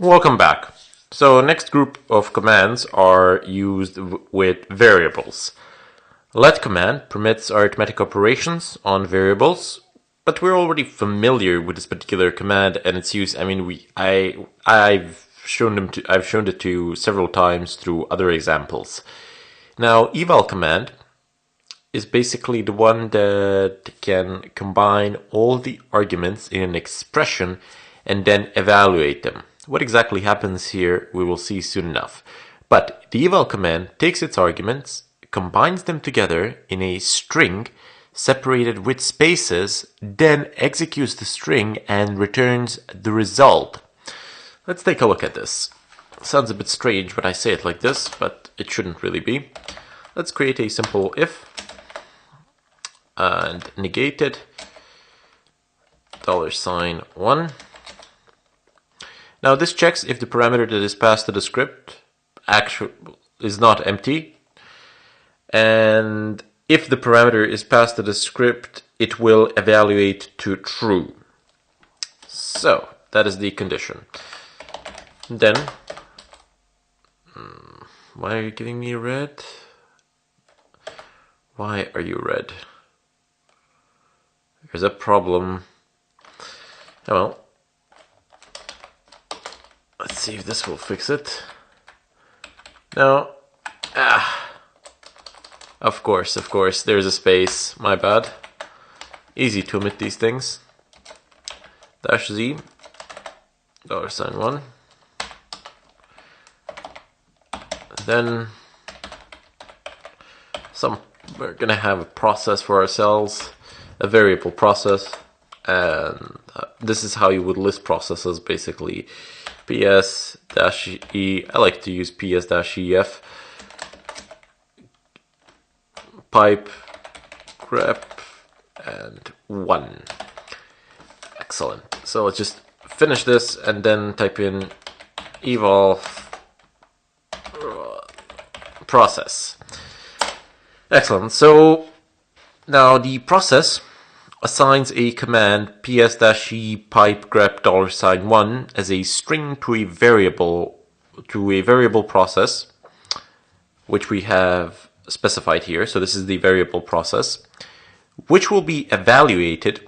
Welcome back. So next group of commands are used with variables. Let command permits arithmetic operations on variables, but we're already familiar with this particular command and its use. I mean, I've shown it to you several times through other examples. Now, eval command is basically the one that can combine all the arguments in an expression and then evaluate them. What exactly happens here, we will see soon enough. But the eval command takes its arguments, combines them together in a string separated with spaces, then executes the string and returns the result. Let's take a look at this. Sounds a bit strange when I say it like this, but it shouldn't really be. Let's create a simple if and negate it, $1. Now this checks if the parameter that is passed to the script is not empty, and if the parameter is passed to the script, it will evaluate to true. So that is the condition. Then, why are you giving me red? Why are you red? There's a problem. Oh, well, let's see if this will fix it. No. Of course, there's a space. My bad. Easy to omit these things. -z, $1. Then we're gonna have a process for ourselves, a variable process, and this is how you would list processes basically. PS-E, I like to use PS-EF, pipe, grep, and 1. Excellent. So let's just finish this and then type in eval process. Excellent. So now the process assigns a command ps-e pipe grep $1 as a string to a variable process, which we have specified here. So this is the variable process, which will be evaluated,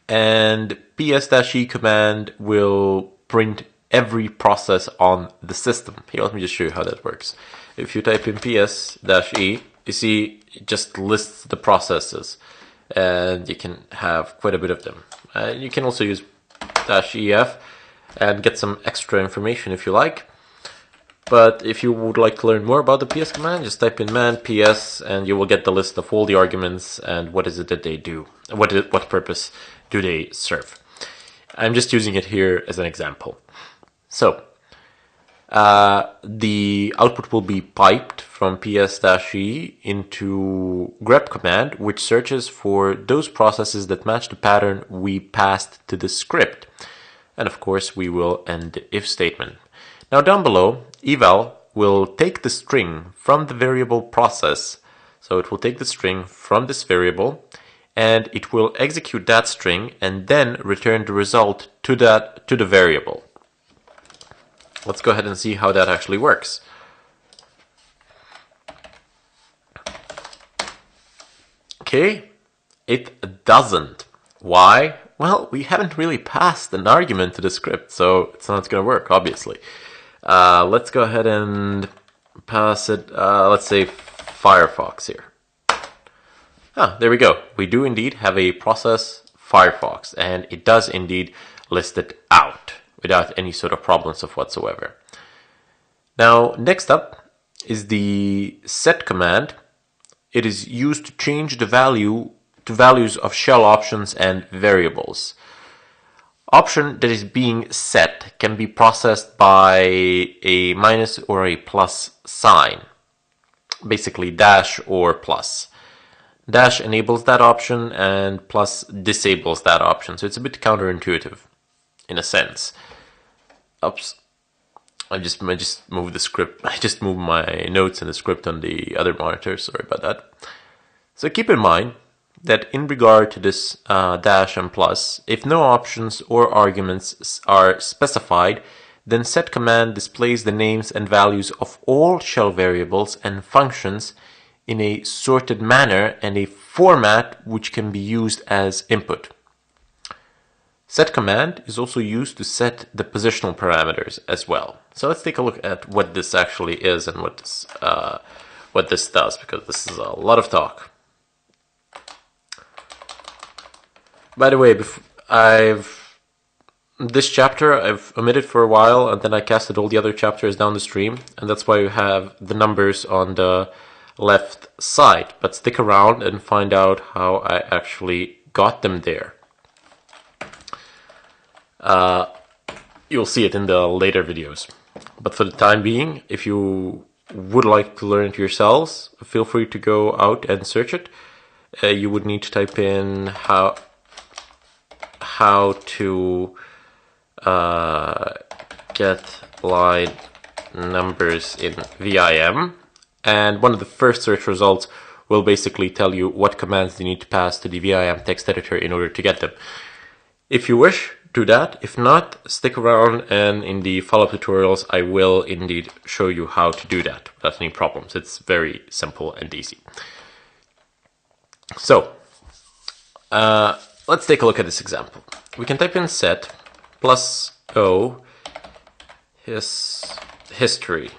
and ps-e command will print every process on the system. Here, let me just show you how that works. If you type in ps-e, you see it just lists the processes, and you can have quite a bit of them. You can also use -ef and get some extra information if you like. But if you would like to learn more about the ps command, just type in man ps and you will get the list of all the arguments and what is it that they do, what purpose do they serve. I'm just using it here as an example. So the output will be piped from ps-e into grep command, which searches for those processes that match the pattern we passed to the script. And of course, we will end the if statement. Now down below, eval will take the string from the variable process. So it will take the string from this variable, and it will execute that string and then return the result to the variable. Let's go ahead and see how that actually works. Okay, it doesn't. Why? Well, we haven't really passed an argument to the script, so it's not going to work, obviously. Let's go ahead and pass it, let's say Firefox here. There we go. We do indeed have a process Firefox, and it does indeed list it out without any sort of problems of whatsoever. Now, next up is the set command. It is used to change the value to values of shell options and variables. Option that is being set can be processed by a minus or a plus sign, basically dash or plus. Dash enables that option and plus disables that option, so it's a bit counterintuitive in a sense. Oops, I just moved the script. I just moved my notes and the script on the other monitor. Sorry about that. So keep in mind that in regard to this dash and plus, if no options or arguments are specified, then set command displays the names and values of all shell variables and functions in a sorted manner and a format which can be used as input. Set command is also used to set the positional parameters as well. So let's take a look at what this actually is and what this does, because this is a lot of talk. By the way, this chapter I've omitted for a while, and then I casted all the other chapters down the stream, and that's why you have the numbers on the left side. But stick around and find out how I actually got them there. You'll see it in the later videos. But for the time being, if you would like to learn it yourselves, feel free to go out and search it. You would need to type in how to get line numbers in VIM, and one of the first search results will basically tell you what commands you need to pass to the VIM text editor in order to get them. If you wish, do that. If not, stick around, and in the follow-up tutorials I will indeed show you how to do that without any problems. It's very simple and easy. So let's take a look at this example. We can type in set plus O history,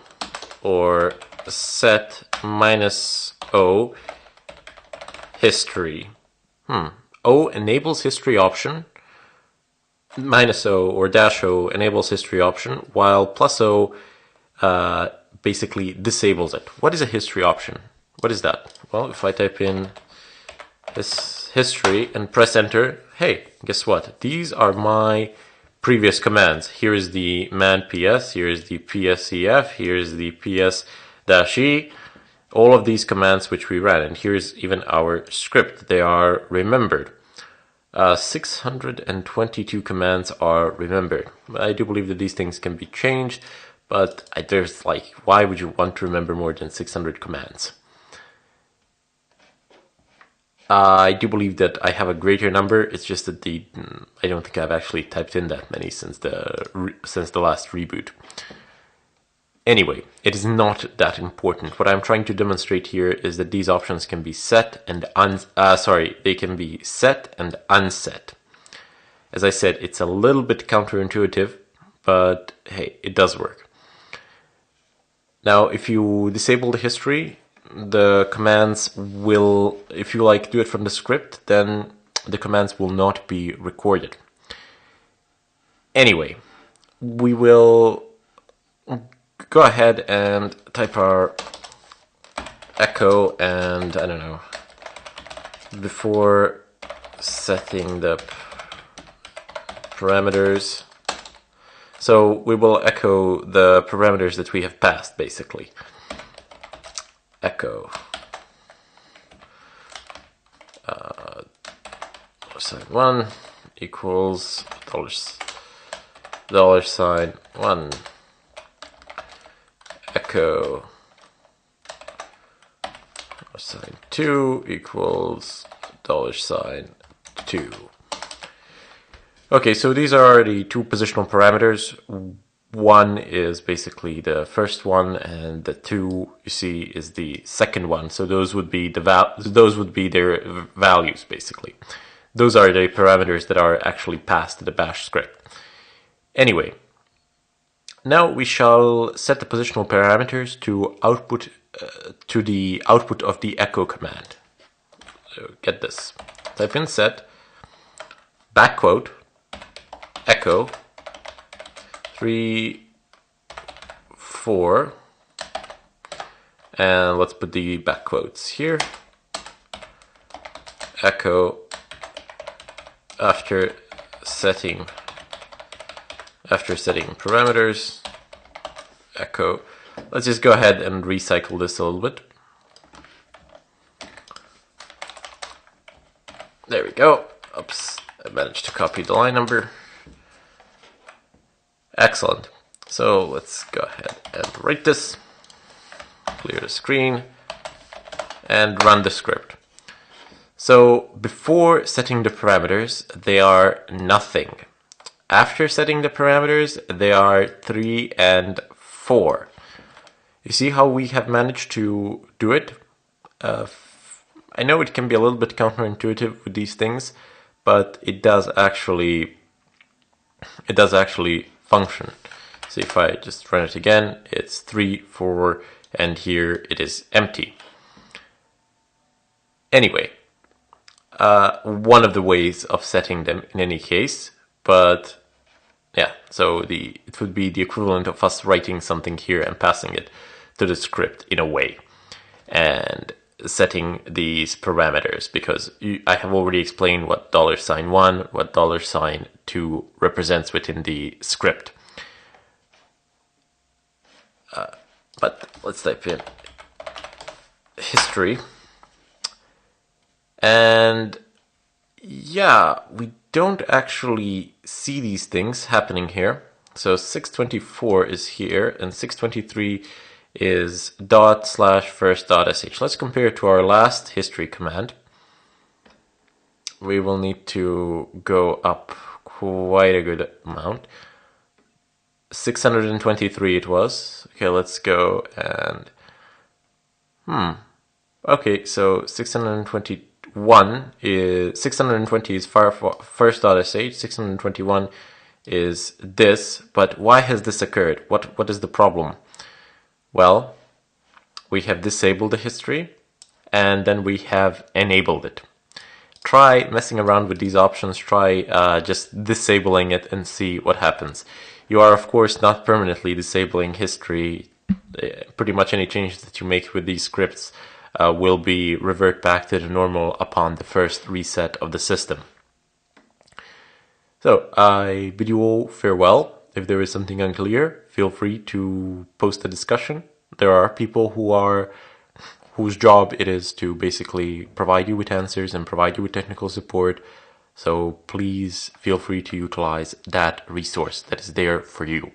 or set minus O history. O enables history option, minus O or dash O enables history option, while plus O basically disables it. What is a history option? What is that? Well, if I type in this history and press enter, hey, guess what? These are my previous commands. Here is the man ps, here is the psef, here is the ps-e, all of these commands which we ran, and here's even our script. They are remembered. 622 commands are remembered. I do believe that these things can be changed, but there's like, why would you want to remember more than 600 commands? I do believe that I have a greater number. It's just that I don't think I've actually typed in that many since the last reboot. Anyway, it is not that important. What I'm trying to demonstrate here is that these options can be set and they can be set and unset. As I said, it's a little bit counterintuitive, but hey, it does work. Now, if you disable the history, the commands will, if you do it from the script, then the commands will not be recorded. Anyway, we will go ahead and type our echo, and I don't know, before setting the parameters. So we will echo the parameters that we have passed, basically. Echo $1 equals $1. Echo $2 equals $2. Okay, so these are the two positional parameters. One is basically the first one, and the 2 you see is the second one. So those would be their values, basically. Those are the parameters that are actually passed to the bash script. Anyway, now we shall set the positional parameters to output to the output of the echo command. So get this. Type in set backquote echo 3, 4, and let's put the back quotes here. Echo after setting parameters. Echo. Let's just go ahead and recycle this a little bit. There we go. Oops, I managed to copy the line number. Excellent. So let's go ahead and write this, clear the screen, and run the script. So before setting the parameters, they are nothing. After setting the parameters, they are 3 and 4. You see how we have managed to do it? I know it can be a little bit counterintuitive with these things, but it does actually function. So if I just run it again, it's 3, 4, and here it is empty. Anyway, one of the ways of setting them in any case, but yeah, so it would be the equivalent of us writing something here and passing it to the script in a way, and setting these parameters, because I have already explained what $1, what $2 represents within the script. But let's type in history. And yeah, we don't actually see these things happening here. So 624 is here, and 623 is ./first.sh. Let's compare it to our last history command. We will need to go up quite a good amount. 623 it was. Okay, let's go and... Okay, so 620 is first.sh, 621 is this, but why has this occurred? What is the problem? Well, we have disabled the history, and then we have enabled it. Try messing around with these options, try just disabling it and see what happens. You are, of course, not permanently disabling history. Pretty much any changes that you make with these scripts will be revert back to the normal upon the first reset of the system. So I bid you all farewell. If there is something unclear, feel free to post a discussion. There are people whose job it is to basically provide you with answers and provide you with technical support. So please feel free to utilize that resource that is there for you.